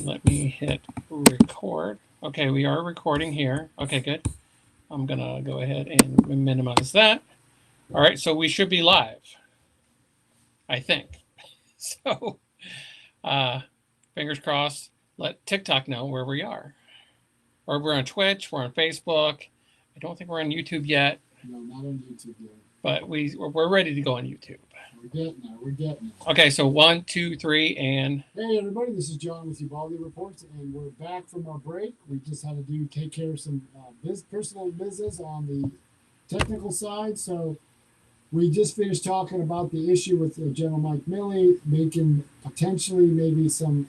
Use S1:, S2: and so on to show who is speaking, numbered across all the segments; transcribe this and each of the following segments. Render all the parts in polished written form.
S1: Let me hit record. Okay, we are recording here. Okay, good. I'm gonna go ahead and minimize that. All right, so we should be live, I think. So, uh, fingers crossed. Let TikTok know where we are. Or we're on Twitch. We're on Facebook. I don't think we're on YouTube yet.
S2: No, not on YouTube yet.
S1: But we're ready to go on YouTube.
S2: We're getting there. We're getting there.
S1: Okay, so 1, 2, 3, and
S2: hey everybody, this is John with Uvalde Reports, and we're back from our break. We just had to take care of some personal business on the technical side. So we just finished talking about the issue with General Mike Milley making potentially maybe some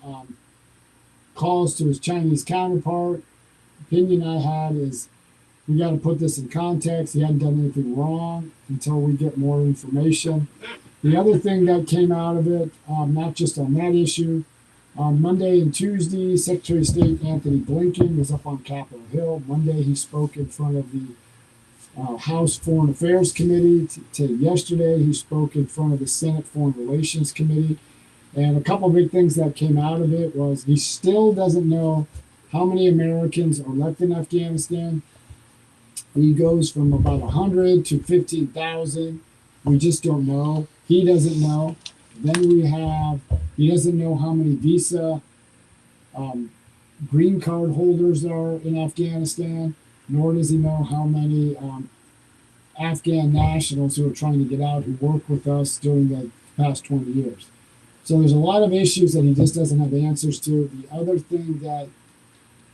S2: calls to his Chinese counterpart. Opinion I had is we got to put this in context. He hadn't done anything wrong until we get more information. The other thing that came out of it, not just on that issue, on Monday and Tuesday, Secretary of State Anthony Blinken was up on Capitol Hill. Monday, he spoke in front of the House Foreign Affairs Committee. Yesterday, he spoke in front of the Senate Foreign Relations Committee. And a couple of big things that came out of it was he still doesn't know how many Americans are left in Afghanistan. He goes from about 100 to 15,000. We just don't know. He doesn't know. Then he doesn't know how many visa green card holders are in Afghanistan, nor does he know how many Afghan nationals who are trying to get out who worked with us during the past 20 years. So there's a lot of issues that he just doesn't have answers to. The other thing that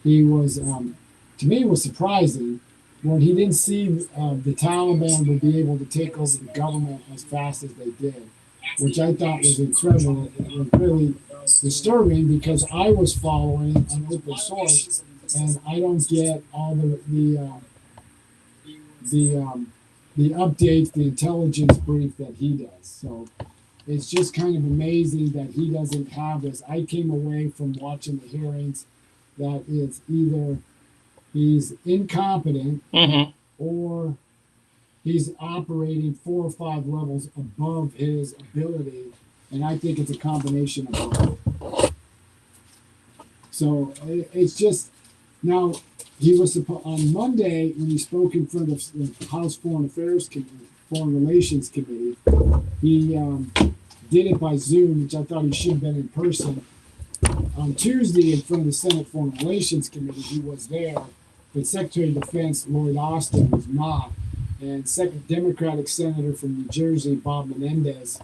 S2: he was, to me, was surprising when he didn't see the Taliban would be able to take over the government as fast as they did, which I thought was incredible. It was really disturbing because I was following an open source, and I don't get all the updates, the intelligence brief that he does. So it's just kind of amazing that he doesn't have this. I came away from watching the hearings that it's either he's incompetent or he's operating 4 or 5 levels above his ability. And I think it's a combination of both. So it's just, now he was on Monday when he spoke in front of the House Foreign Affairs Committee, Foreign Relations Committee, he did it by Zoom, which I thought he should have been in person. On Tuesday, in front of the Senate Foreign Relations Committee, he was there, but Secretary of Defense Lloyd Austin was not. And second Democratic Senator from New Jersey, Bob Menendez,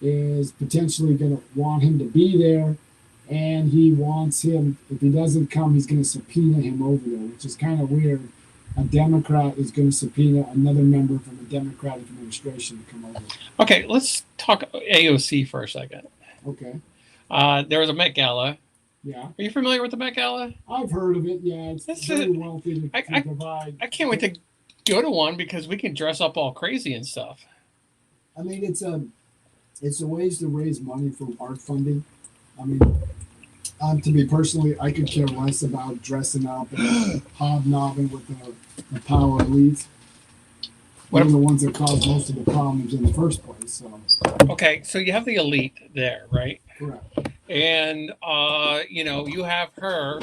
S2: is potentially going to want him to be there. And he wants him, if he doesn't come, he's going to subpoena him over there, which is kind of weird. A Democrat is going to subpoena another member from the Democratic administration to come over.
S1: Okay, let's talk AOC for a second.
S2: Okay.
S1: There was a Met Gala.
S2: Yeah.
S1: Are you familiar with the Met Gala?
S2: I've heard of it, yeah. It's very wealthy to provide.
S1: I can't wait to go to one because we can dress up all crazy and stuff.
S2: I mean, it's a ways to raise money for art funding. I mean, to me personally, I could care less about dressing up and hobnobbing with the power elites. They're the ones that cause most of the problems in the first place. So.
S1: Okay, so you have the elite there, right?
S2: Correct.
S1: And you have her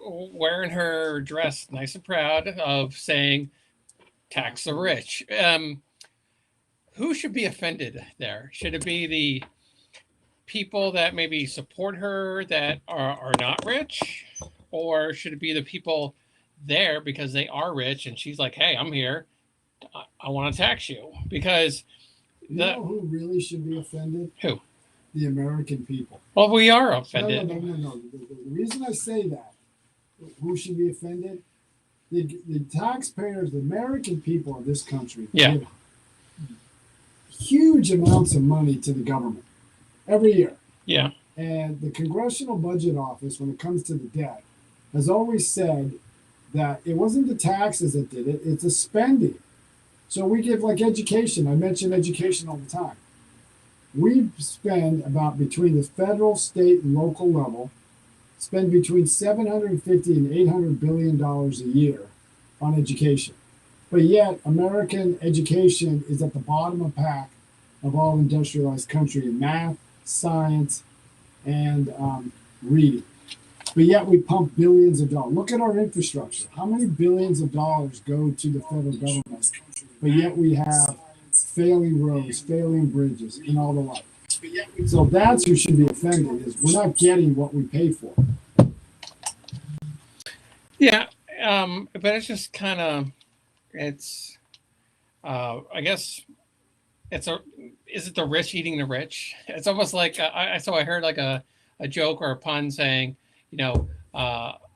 S1: wearing her dress nice and proud of saying tax the rich. Who should be offended there? Should it be the people that maybe support her that are not rich? Or should it be the people there because they are rich and she's like, hey, I'm here. I want to tax you? Because
S2: you know who really should be offended?
S1: Who?
S2: The American people.
S1: Well, we are offended.
S2: No. The reason I say that, who should be offended? The taxpayers, the American people of this country, give huge amounts of money to the government every year.
S1: Yeah.
S2: And the Congressional Budget Office, when it comes to the debt, has always said that it wasn't the taxes that did it, it's the spending. So we give, like, education. I mention education all the time. We spend about, between the federal, state, and local level, spend between $750 and $800 billion a year on education. But yet, American education is at the bottom of the pack of all industrialized country in math, science, and reading. But yet we pump billions of dollars. Look at our infrastructure. How many billions of dollars go to the federal government? But yet we have failing roads, failing bridges, and all the like. So that's who should be offended, is we're not getting what we pay for.
S1: Yeah, but it's just kind of, it's, I guess it's is it the rich eating the rich? It's almost like, I heard like a joke or a pun saying, you know,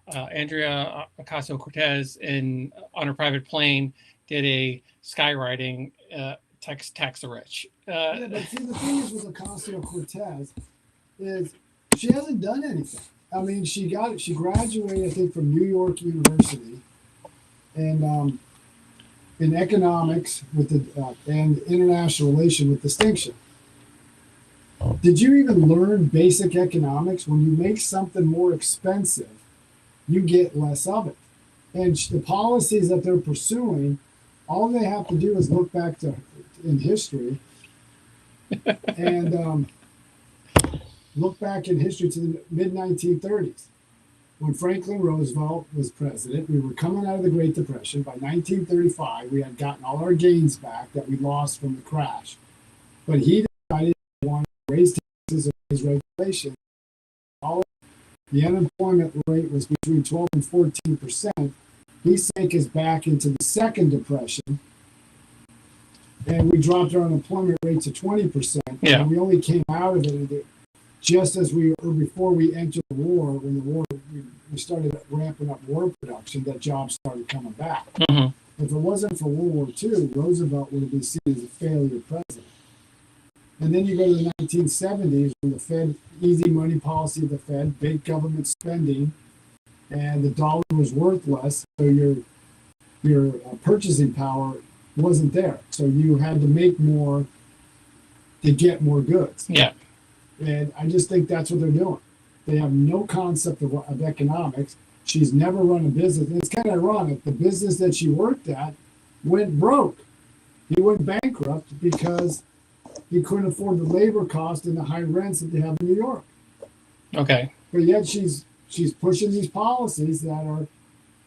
S1: Andrea Ocasio-Cortez on her private plane did a skywriting, tax the rich.
S2: Yeah, but see, the thing is with Ocasio-Cortez is she hasn't done anything. I mean, she graduated, I think, from New York University, and in economics with the and international relation with distinction. Did you even learn basic economics? When you make something more expensive, you get less of it. And the policies that they're pursuing, all they have to do is look back in history and look back in history to the mid 1930s. When Franklin Roosevelt was president, we were coming out of the Great Depression. By 1935, we had gotten all our gains back that we lost from the crash. But he decided he wanted to raise taxes and raise regulations. The unemployment rate was between 12 and 14%. He sank us back into the second depression, and we dropped our unemployment rate to 20%.
S1: Yeah.
S2: And we only came out of it just as before we entered the war. When the war, we started ramping up war production, that jobs started coming back.
S1: Mm-hmm.
S2: If it wasn't for World War II, Roosevelt would have been seen as a failure president. And then you go to the 1970s, when the Fed, easy money policy of the Fed, big government spending, and the dollar was worth less, so your purchasing power wasn't there. So you had to make more to get more goods.
S1: Yeah.
S2: And I just think that's what they're doing. They have no concept of economics. She's never run a business. And it's kind of ironic. The business that she worked at went broke. He went bankrupt because he couldn't afford the labor cost and the high rents that they have in New York.
S1: Okay.
S2: But yet she's pushing these policies that are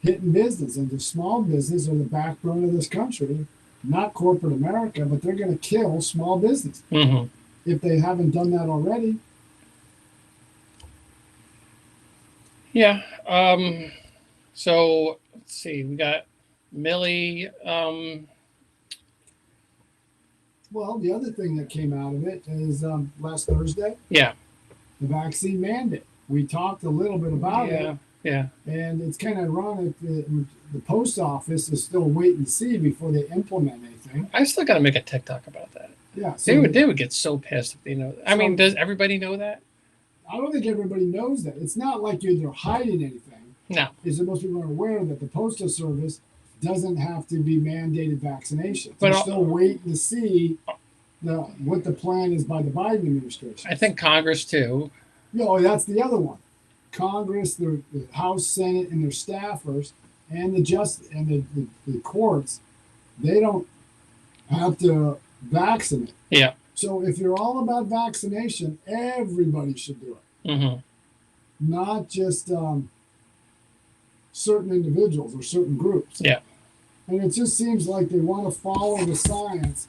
S2: hitting business. And the small business are the backbone of this country, not corporate America, but they're going to kill small business.
S1: Mm-hmm.
S2: If they haven't done that already.
S1: Yeah. So let's see. We got Millie.
S2: Well, the other thing that came out of it is last Thursday.
S1: Yeah.
S2: The vaccine mandate. We talked a little bit about it.
S1: Yeah.
S2: And it's kind of ironic that the post office is still waiting to see before they implement anything.
S1: I still got to make a TikTok about that.
S2: Yeah. So
S1: they would get so pissed if they know that. I mean, does everybody know that?
S2: I don't think everybody knows that. It's not like they're hiding anything.
S1: No.
S2: It's that most people are aware that the Postal Service doesn't have to be mandated vaccinations.
S1: But
S2: they're still waiting to see what the plan is by the Biden administration.
S1: I think Congress too.
S2: That's the other one. Congress, the House, Senate, and their staffers, and the courts, they don't have to vaccinate.
S1: Yeah.
S2: So if you're all about vaccination, everybody should do it.
S1: Mm-hmm.
S2: Not just certain individuals or certain groups.
S1: Yeah.
S2: And it just seems like they want to follow the science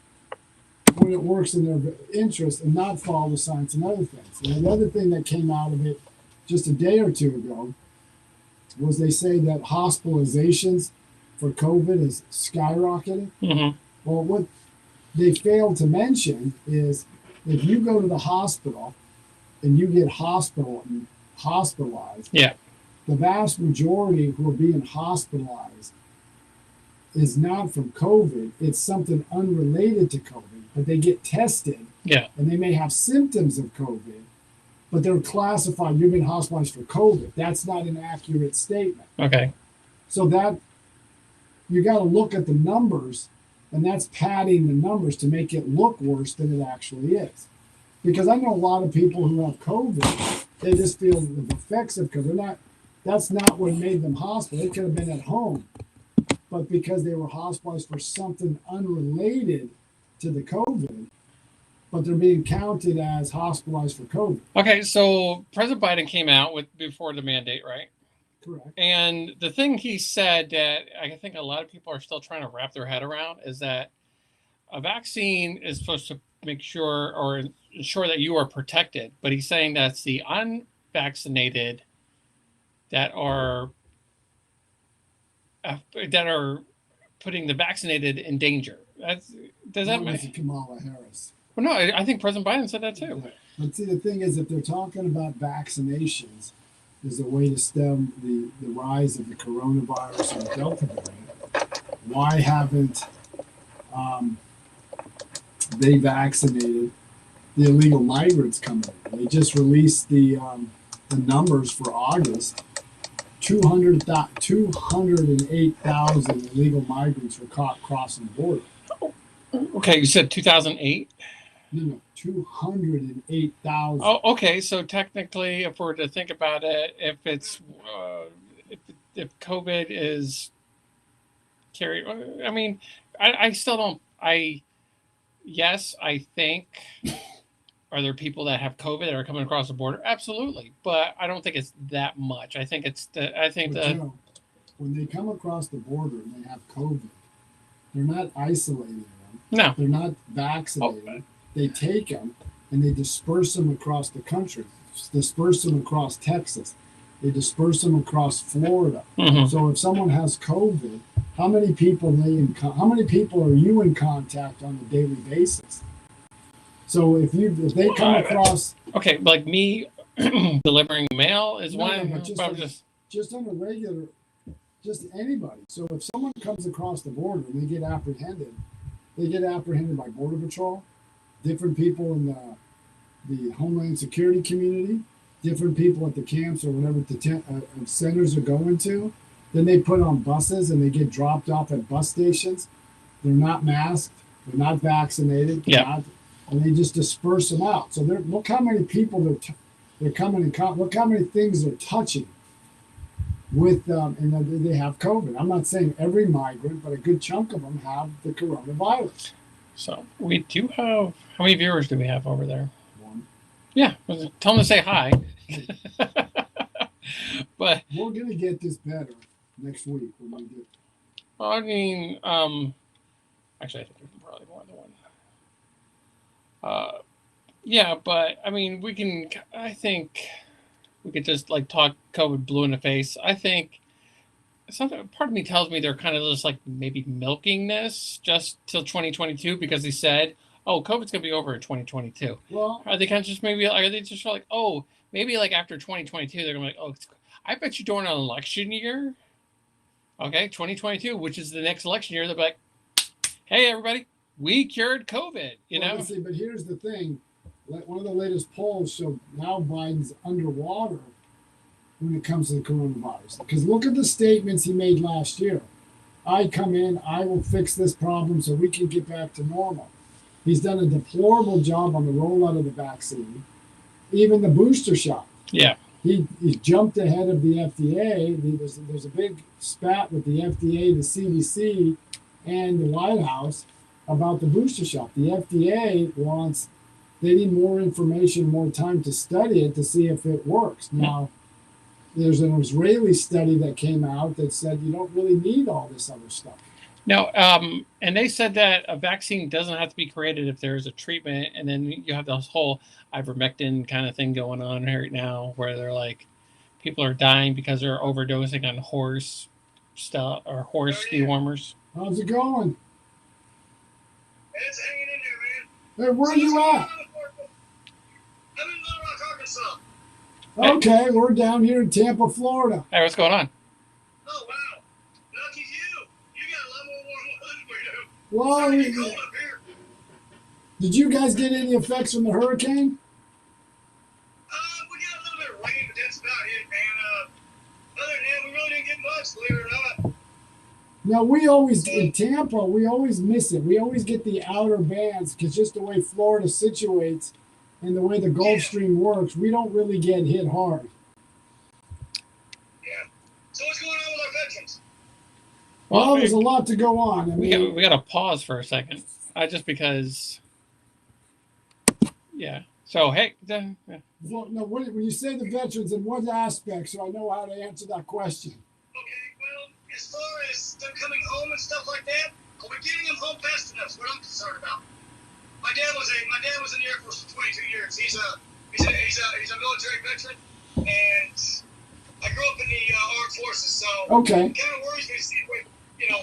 S2: when it works in their interest and not follow the science and other things. And the other thing that came out of it just a day or two ago was they say that hospitalizations for COVID is skyrocketing.
S1: Mm-hmm.
S2: Well, what they failed to mention is if you go to the hospital and you get hospitalized,
S1: yeah,
S2: the vast majority who are being hospitalized is not from COVID. It's something unrelated to COVID, but they get tested.
S1: Yeah.
S2: And they may have symptoms of COVID, but they're classified, you've been hospitalized for COVID. That's not an accurate statement.
S1: Okay.
S2: So that you got to look at the numbers, and that's padding the numbers to make it look worse than it actually is. Because I know a lot of people who have COVID, they just feel the effects of COVID. That's not what made them hospital. They could have been at home. But because they were hospitalized for something unrelated to the COVID, but they're being counted as hospitalized for COVID.
S1: Okay, so President Biden came out with before the mandate, right?
S2: Correct.
S1: And the thing he said that I think a lot of people are still trying to wrap their head around is that a vaccine is supposed to make sure or ensure that you are protected, but he's saying that's the unvaccinated that are putting the vaccinated in danger. Does that
S2: make Kamala Harris?
S1: Well, no, I think President Biden said that too.
S2: Yeah. But see, the thing is, if they're talking about vaccinations as a way to stem the rise of the coronavirus and the Delta variant, why haven't they vaccinated the illegal migrants coming in? They just released the numbers for August. 208,000 illegal migrants were caught crossing the border.
S1: Okay, you said 2008?
S2: No, 208,000.
S1: Oh, okay. So technically, if we're to think about it, if it's if COVID is carried, I mean, I still don't. Yes, I think. Are there people that have COVID that are coming across the border? Absolutely, but I don't think it's that much. I think it's
S2: when they come across the border and they have COVID, they're not isolating them.
S1: No,
S2: they're not vaccinated. Oh. They take them and they disperse them across the country. Disperse them across Texas. They disperse them across Florida.
S1: Mm-hmm.
S2: So if someone has COVID, how many people are you in contact on a daily basis? So if they come across,
S1: okay, like me delivering mail is one.
S2: But just on a regular, just anybody. So if someone comes across the border and they get apprehended by Border Patrol, different people in the Homeland Security community, different people at the camps or whatever the centers are going to. Then they put on buses and they get dropped off at bus stations. They're not masked. They're not vaccinated. And they just disperse them out. So look how many people they're coming in. Look how many things they're touching with and they have COVID. I'm not saying every migrant, but a good chunk of them have the coronavirus.
S1: So we do have. How many viewers do we have over there?
S2: One.
S1: Yeah, tell them to say hi. But
S2: we're gonna get this better next week when we get.
S1: I mean, actually, I think we can probably more than one. Yeah, but I mean, I think we could just like talk COVID blue in the face. I think part of me tells me they're kind of just like maybe milking this just till 2022 because they said, oh, COVID's going to be over in 2022.
S2: Well,
S1: are they kind of just are they just like, oh, maybe like after 2022, they're going to be like, oh, I bet you during an election year, okay, 2022, which is the next election year, they'll be like, hey, everybody, we cured COVID, you know?
S2: See, but here's the thing. One of the latest polls showed now Biden's underwater when it comes to the coronavirus. Because look at the statements he made last year. I come in, I will fix this problem so we can get back to normal. He's done a deplorable job on the rollout of the vaccine, even the booster shot.
S1: Yeah.
S2: He jumped ahead of the FDA. There's a big spat with the FDA, the CDC, and the White House about the booster shot. The FDA they need more information, more time to study it to see if it works. Now, there's an Israeli study that came out that said you don't really need all this other stuff.
S1: No, and they said that a vaccine doesn't have to be created if there's a treatment, and then you have this whole ivermectin kind of thing going on right now where they're like, people are dying because they're overdosing on horse stuff or horse dewormers.
S2: How's it going?
S3: It's hanging in there, man.
S2: Hey, where are you at?
S3: I'm in Little Rock, Arkansas.
S2: Okay, we're down here in Tampa, Florida.
S1: Hey, what's going on?
S3: Oh, wow. Lucky you. You got a lot more warm weather than we do.
S2: Well, did you guys get any effects from the hurricane?
S3: We got a little bit of rain, but that's about it, man. Other than that, we really didn't get much, believe it or not.
S2: Now, in Tampa, we always miss it. We always get the outer bands because just the way Florida situates and the way the Gulf Stream works, we don't really get hit hard.
S3: Yeah. So what's going on with our veterans?
S2: Well, there's a lot to go on. I mean,
S1: we got to pause for a second, just because Yeah. So hey,
S2: Well, no, when you say the veterans, in what aspect, so I know how to answer that question?
S3: Okay, well, as far as them coming home and stuff like that, are we getting them home fast enough? Is what I'm concerned about. My dad was in the Air Force for 22 years. He's a military veteran, and I grew up in the armed forces, so
S2: Okay.
S3: it kind of worries me to see where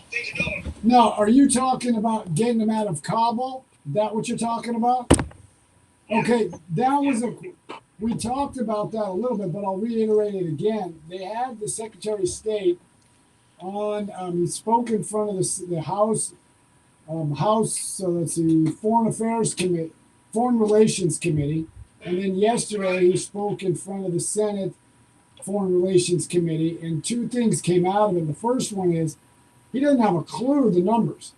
S3: things are going.
S2: Now, are you talking about getting them out of Kabul? Is that what you're talking about? Okay, that was we talked about that a little bit, but I'll reiterate it again. They had the Secretary of State on. He spoke in front of the House. So let's see, Foreign Relations Committee, and then yesterday he spoke in front of the Senate Foreign Relations Committee, and two things came out of it. The first one is he doesn't have a clue the numbers.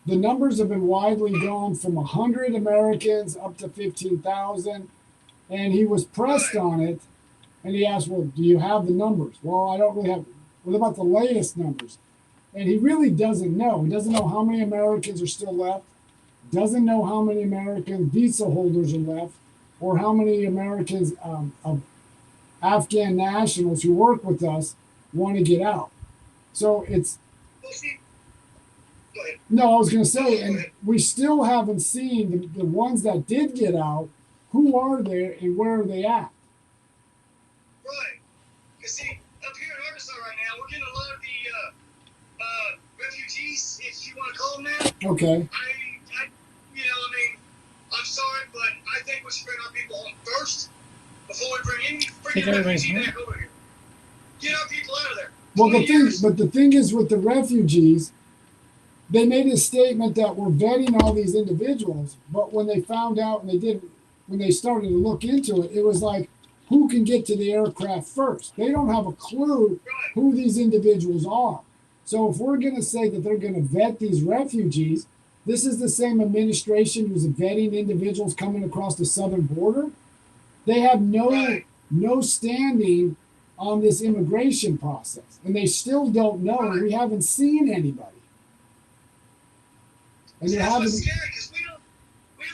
S2: The numbers have been widely gone from 100 Americans up to 15,000, and he was pressed on it, and he asked, well, do you have the numbers? Well, I don't really have. What about the latest numbers? And he really doesn't know. He doesn't know how many Americans are still left, doesn't know how many American visa holders are left, or how many Americans of Afghan nationals who work with us want to get out. So it's no, I was going to say, and we still haven't seen the ones that did get out. Who are there and where are they at?
S3: Right. You see, up here in Arkansas right now, we're getting a lot of the refugees, if you want to call them that.
S2: Okay.
S3: I'm sorry, but I think we should bring our people home first before we bring any
S1: Take
S3: freaking
S1: everybody's
S3: refugee
S1: home.
S3: back over here. Get our people out of there.
S2: Well,
S3: 20 years.
S2: the thing is with the refugees, they made a statement that we're vetting all these individuals, but when they found out and when they started to look into it, it was like, who can get to the aircraft first? They don't have a clue who these individuals are. So if we're going to say that they're going to vet these refugees, this is the same administration who's vetting individuals coming across the southern border. They have no standing on this immigration process, and they still don't know, and we haven't seen anybody. And
S3: That's what's scary, because we don't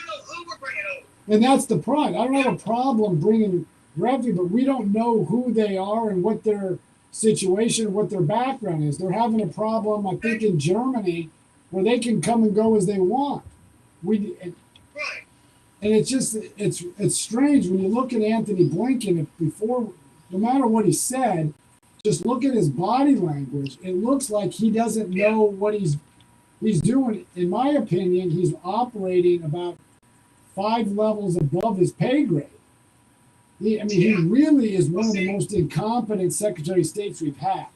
S3: know who we're bringing over.
S2: And that's the problem. I don't have a problem bringing refugees, but we don't know who they are and what their situation, what their background is. They're having a problem, I think, in Germany, where they can come and go as they want. And it's just it's strange when you look at Anthony Blinken. Before, no matter what he said, just look at his body language. It looks like he doesn't know what he's doing. In my opinion, he's operating about 5 levels above his pay grade. He really is one of the most incompetent Secretary of States we've had.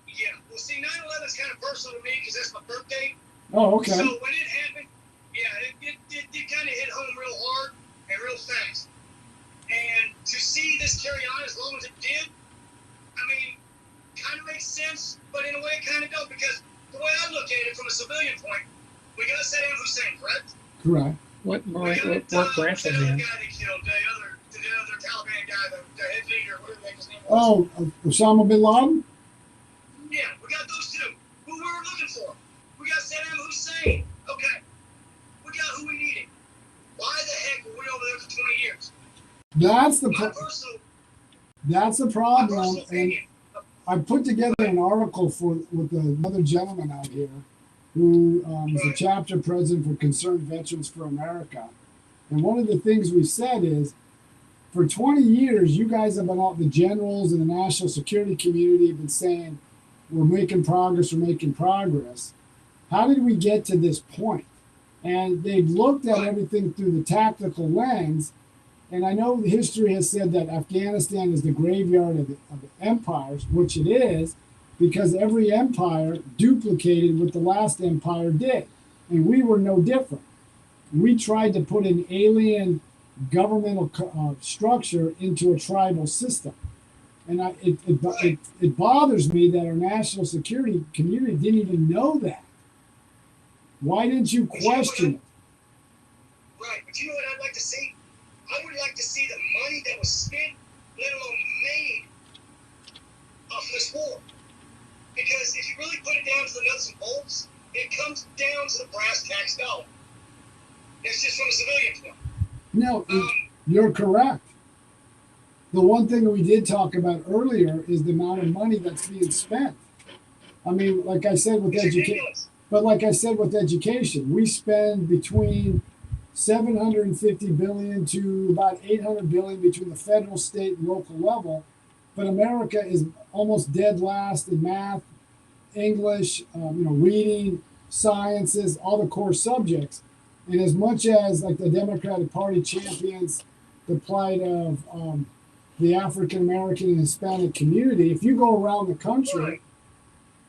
S3: Yeah. Well, see, 9/11 is kind of personal to me because that's my birthday.
S2: Oh, okay.
S3: So when it happened, it kind of hit home real hard and real fast. And to see this carry on as long as it did, kind of makes sense, but in a way it kind of don't, because the way I look at it from a civilian point, we got Saddam Hussein, correct?
S2: Correct.
S1: What branch was he in?
S3: The other guy they killed, the other Taliban guy, the head leader, whatever his name was.
S2: Oh, Osama bin Laden?
S3: Yeah, we got those two. Who we were looking for. We got Saddam Hussein. Okay. We got who we needed. Why the heck were we over there for 20 years?
S2: That's the problem.
S3: personal
S2: And
S3: opinion.
S2: I put together an article with another gentleman out here who is the chapter president for Concerned Veterans for America. And one of the things we said is, for 20 years, you guys have been out, the generals and the national security community have been saying, we're making progress. How did we get to this point? And they've looked at everything through the tactical lens. And I know history has said that Afghanistan is the graveyard of empires, which it is, because every empire duplicated what the last empire did. And we were no different. We tried to put an alien governmental structure into a tribal system. And it bothers me that our national security community didn't even know that. Why didn't you question it?
S3: Right, but you know what I'd like to see? I would like to see the money that was spent, let alone made, off this war. Because if you really put it down to the nuts and bolts, it comes down to the brass tacks dollar. It's just from a civilian point.
S2: No, you're correct. The one thing we did talk about earlier is the amount of money that's being spent. I mean, like I said with education, but like I said with education, we spend between 750 billion to about 800 billion between the federal, state, and local level. But America is almost dead last in math, English, reading, sciences, all the core subjects. And as much as like the Democratic Party champions the plight of the African American and Hispanic community, if you go around the country,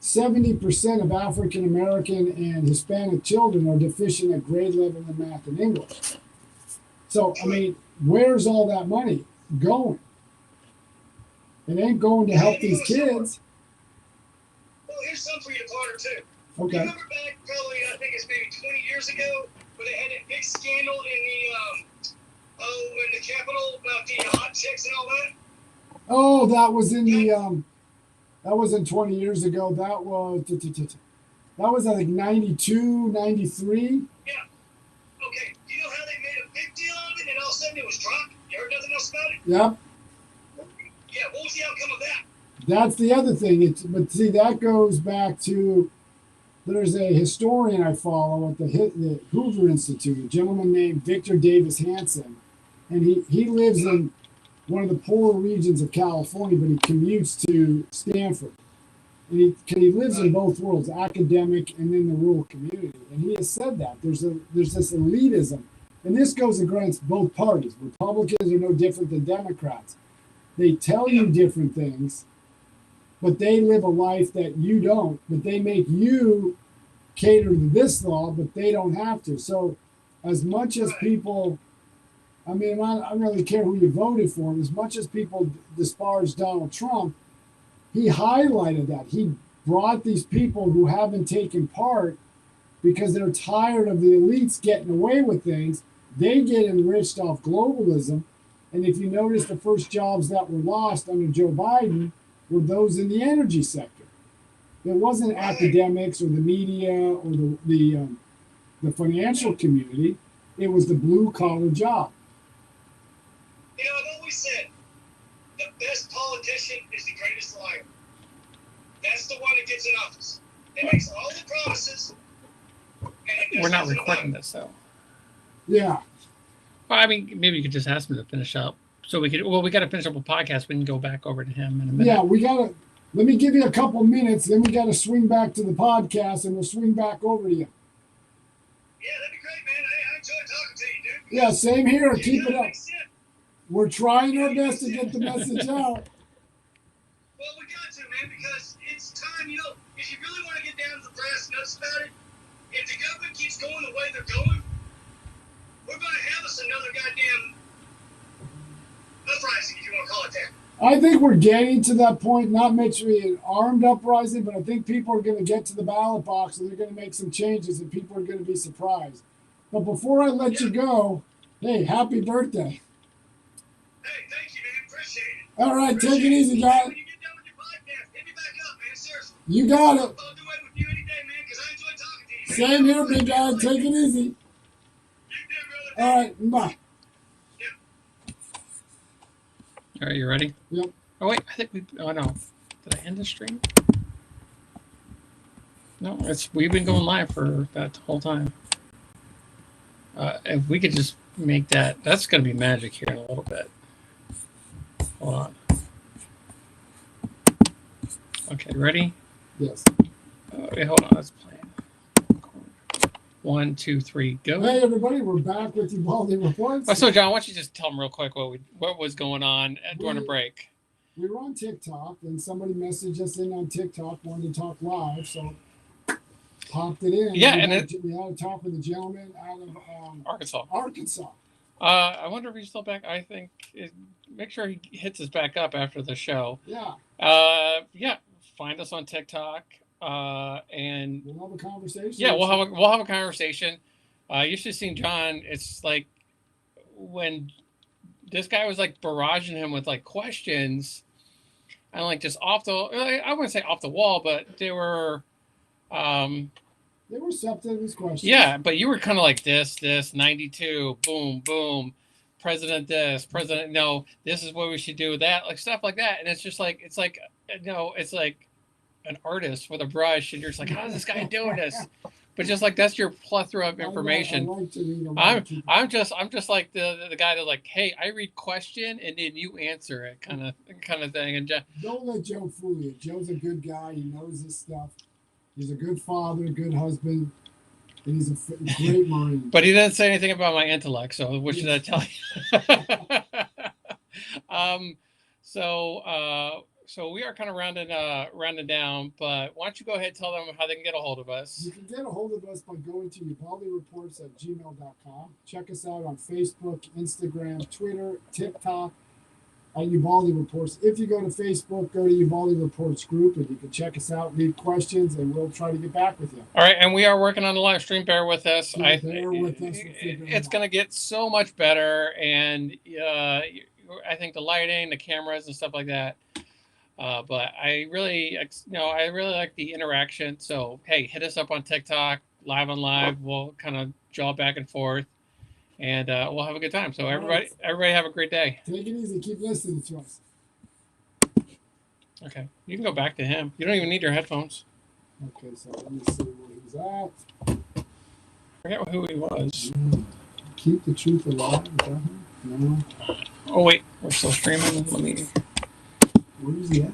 S2: 70% of African American and Hispanic children are deficient at grade level in math and English. So, I mean, where's all that money going? It ain't going to help these kids.
S3: Well, here's something for you to ponder too.
S2: Okay.
S3: You remember back probably, I think it's maybe 20 years ago, where they had that big scandal in the Capitol about the hot chicks and all that?
S2: Oh, that was in the that wasn't 20 years ago. That was I think 92, 93.
S3: Yeah. Okay. Do you know how they made a big deal of it and all of a sudden it was dropped? You heard nothing else about it?
S2: Yep.
S3: Yeah, what was the outcome of that?
S2: That's the other thing. But see, that goes back to, there's a historian I follow at the Hoover Institute, a gentleman named Victor Davis Hanson, and he lives in one of the poorer regions of California, but he commutes to Stanford. And he lives in both worlds, academic and in the rural community. And he has said that there's this elitism, and this goes against both parties. Republicans are no different than Democrats. They tell you different things, but they live a life that you don't. But they make you cater to this law, but they don't have to. So, as much as people, I mean, I don't really care who you voted for. As much as people disparage Donald Trump, he highlighted that. He brought these people who haven't taken part because they're tired of the elites getting away with things. They get enriched off globalism. And if you notice, the first jobs that were lost under Joe Biden were those in the energy sector. It wasn't academics or the media or the financial community. It was the blue collar job.
S3: You know, I've always said the best politician is the greatest liar. That's the one that gets in office. That makes all the promises. And
S1: We're not recording this, though.
S2: Yeah.
S1: Well, I mean, maybe you could just ask him to finish up. So we could. Well, we got to finish up a podcast. We can go back over to him in a minute.
S2: Yeah, we gotta. Let me give you a couple minutes. Then we got to swing back to the podcast, and we'll swing back over to you.
S3: Yeah, that'd be great, man. I enjoy talking to you, dude.
S2: Yeah, same here. Keep it up. We're trying our best to get the message out.
S3: Well, we got to, man, because it's time. You know, if you really want to get down to the brass nuts about it, if the government keeps going the way they're going, we're going to have us another goddamn uprising, if you want to call it that.
S2: I think we're getting to that point, not much of an armed uprising, but I think people are going to get to the ballot box and they're going to make some changes and people are going to be surprised. But before I let you go, hey, happy birthday.
S3: Hey, thank you, man. Appreciate it.
S2: All right, take it easy, guys.
S3: When you get done with your podcast, hit me back up, man. Seriously.
S2: You got it.
S3: I'll do it with you any day, man, because I enjoy talking to you.
S2: Same here, big guy. Take it easy.
S3: You too, brother.
S2: All right, bye.
S1: All right, you ready?
S2: Yep.
S1: Oh wait, I think we. Oh no, did I end the stream? No, we've been going live for that whole time. If we could just make that's going to be magic here in a little bit. Hold on. Okay, ready?
S2: Yes.
S1: Wait, hold on, let's play. 1, 2, 3, go.
S2: Hey, everybody, we're back with the Baldy Reports.
S1: Oh, so, John, why don't you just tell them real quick what was going on during the break?
S2: We were on TikTok, and somebody messaged us in on TikTok, wanted to talk live, so popped it in.
S1: Yeah,
S2: we had a talk with a gentleman out of
S1: Arkansas. I wonder if he's still back. I think make sure he hits us back up after the show.
S2: Yeah.
S1: Yeah. Find us on TikTok. And
S2: we'll have a conversation.
S1: Yeah, we'll have a conversation. You should have seen John. It's like when this guy was like barraging him with like questions, and like just I wouldn't say off the wall, but they were
S2: substantive questions.
S1: Yeah, but you were kind of like this 92, boom, boom. president this, president no, this is what we should do, that, like stuff like that. And it's just like it's like it's like an artist with a brush, and you're just like, how is this guy doing this? But just like that's your plethora of information.
S2: I like to read a lot.
S1: I'm just like the guy that's like, hey, I read question and then you answer it, kind of thing. And
S2: don't let Joe fool you. Joe's a good guy. He knows his stuff. He's a good father, good husband, and he's a great mind.
S1: But he didn't say anything about my intellect, so what should I tell you? So we are kind of rounding down, but why don't you go ahead and tell them how they can get a hold of us?
S2: You can get a hold of us by going to ubaldireports@gmail.com. Check us out on Facebook, Instagram, Twitter, TikTok at Ubaldi Reports. If you go to Facebook, go to Ubaldi Reports group, and you can check us out, leave questions, and we'll try to get back with you.
S1: All right, and we are working on the live stream. Bear with us.
S2: Bear with us.
S1: It's going to get so much better, and I think the lighting, the cameras, and stuff like that. But I really like the interaction. So hey, hit us up on TikTok, live on live. We'll kind of jaw back and forth, and we'll have a good time. So everybody have a great day.
S2: Take it easy. Keep listening to us.
S1: Okay, you can go back to him. You don't even need your headphones.
S2: Okay, so let me see where he's at.
S1: Forget who he was.
S2: Keep the truth alive. Is that him? No.
S1: Oh wait, we're still streaming. Let me.
S2: Where is he at?